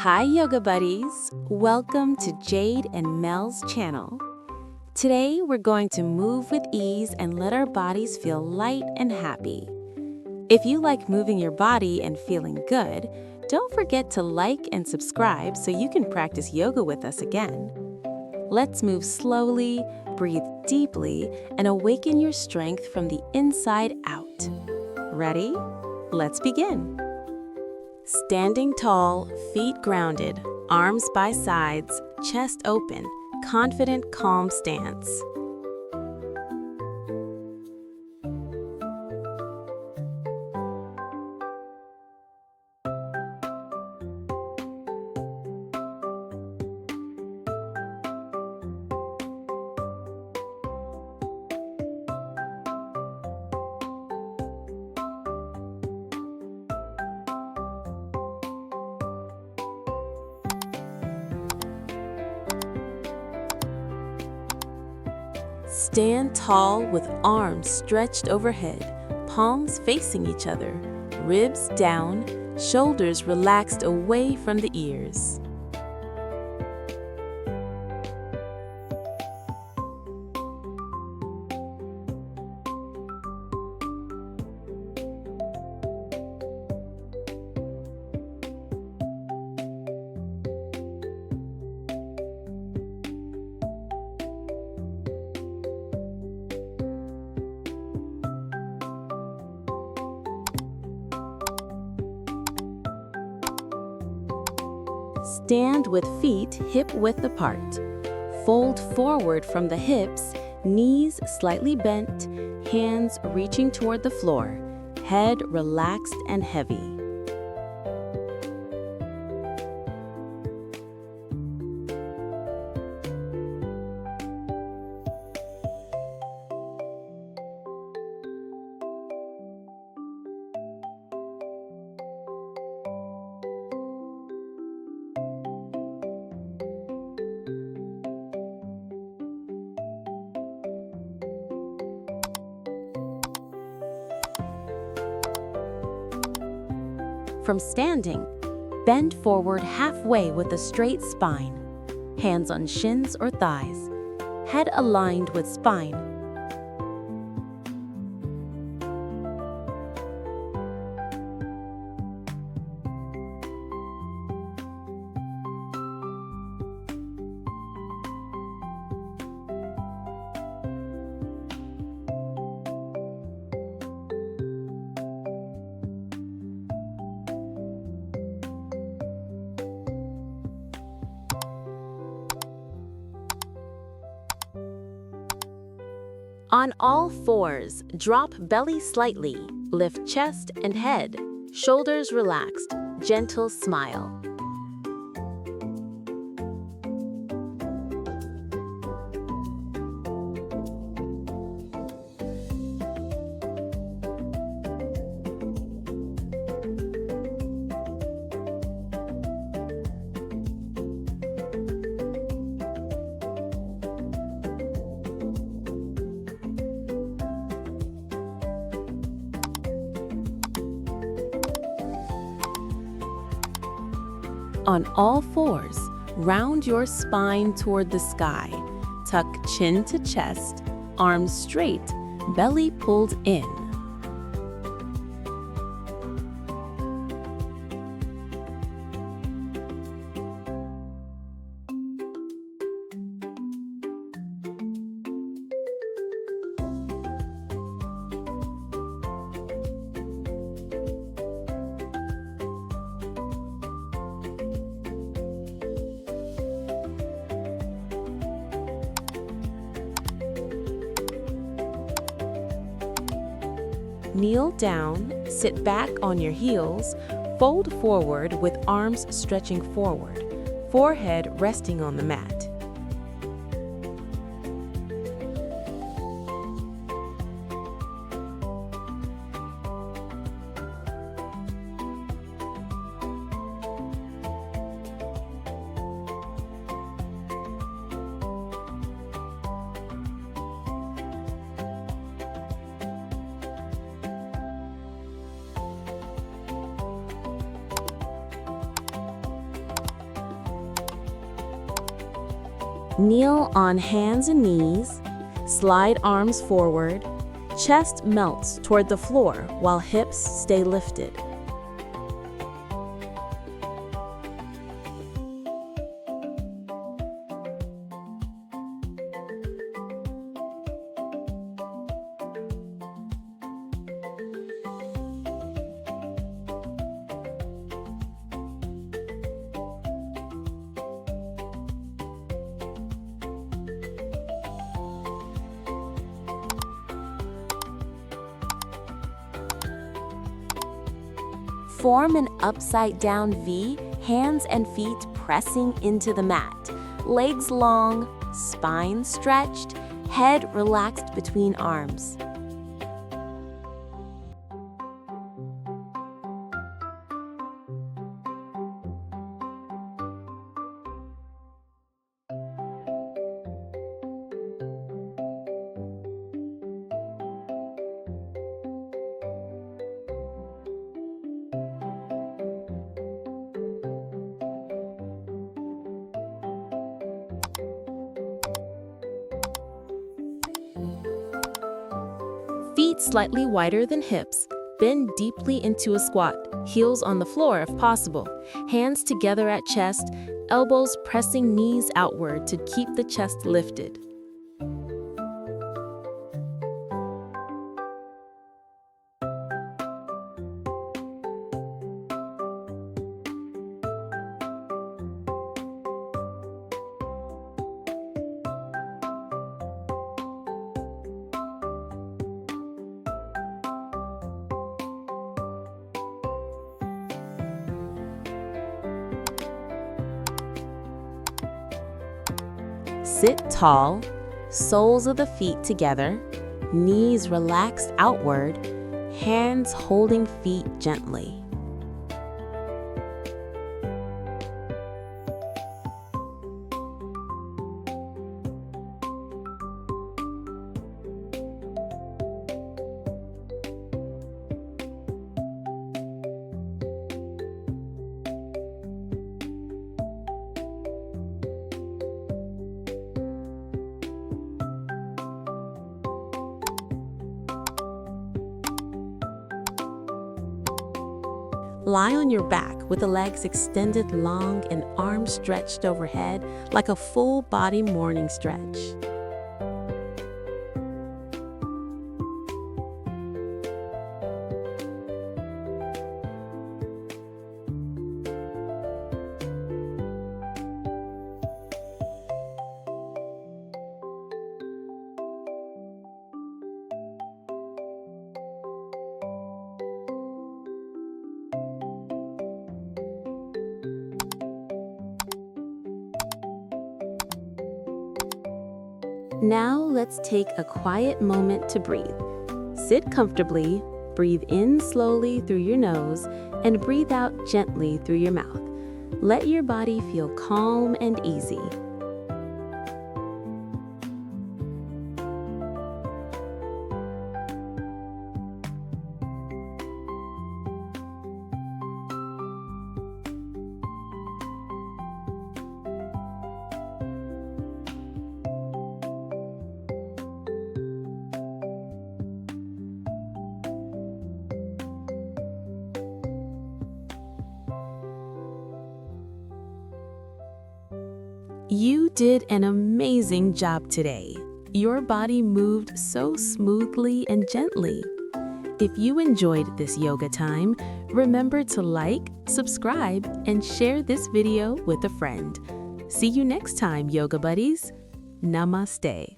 Hi, yoga buddies. Welcome to Jade and Mel's channel. Today, we're going to move with ease and let our bodies feel light and happy. If you like moving your body and feeling good, don't forget to like and subscribe so you can practice yoga with us again. Let's move slowly, breathe deeply, and awaken your strength from the inside out. Ready? Let's begin. Standing tall, feet grounded, arms by sides, chest open, confident, calm stance. Stand tall with arms stretched overhead, palms facing each other, ribs down, shoulders relaxed away from the ears. Stand with feet hip-width apart. Fold forward from the hips, knees slightly bent, hands reaching toward the floor, head relaxed and heavy. From standing, bend forward halfway with a straight spine, hands on shins or thighs, head aligned with spine. On all fours, drop belly slightly, lift chest and head, shoulders relaxed, gentle smile. On all fours, round your spine toward the sky. Tuck chin to chest, arms straight, belly pulled in. Kneel down, sit back on your heels, fold forward with arms stretching forward, forehead resting on the mat. Kneel on hands and knees, slide arms forward, chest melts toward the floor while hips stay lifted. Form an upside-down V, hands and feet pressing into the mat. Legs long, spine stretched, head relaxed between arms. Feet slightly wider than hips, bend deeply into a squat, heels on the floor if possible, hands together at chest, elbows pressing knees outward to keep the chest lifted. Sit tall, soles of the feet together, knees relaxed outward, hands holding feet gently. Lie on your back with the legs extended long and arms stretched overhead like a full body morning stretch. Now let's take a quiet moment to breathe. Sit comfortably, breathe in slowly through your nose, and breathe out gently through your mouth. Let your body feel calm and easy. You did an amazing job today. Your body moved so smoothly and gently. If you enjoyed this yoga time, remember to like, subscribe, and share this video with a friend. See you next time, yoga buddies. Namaste.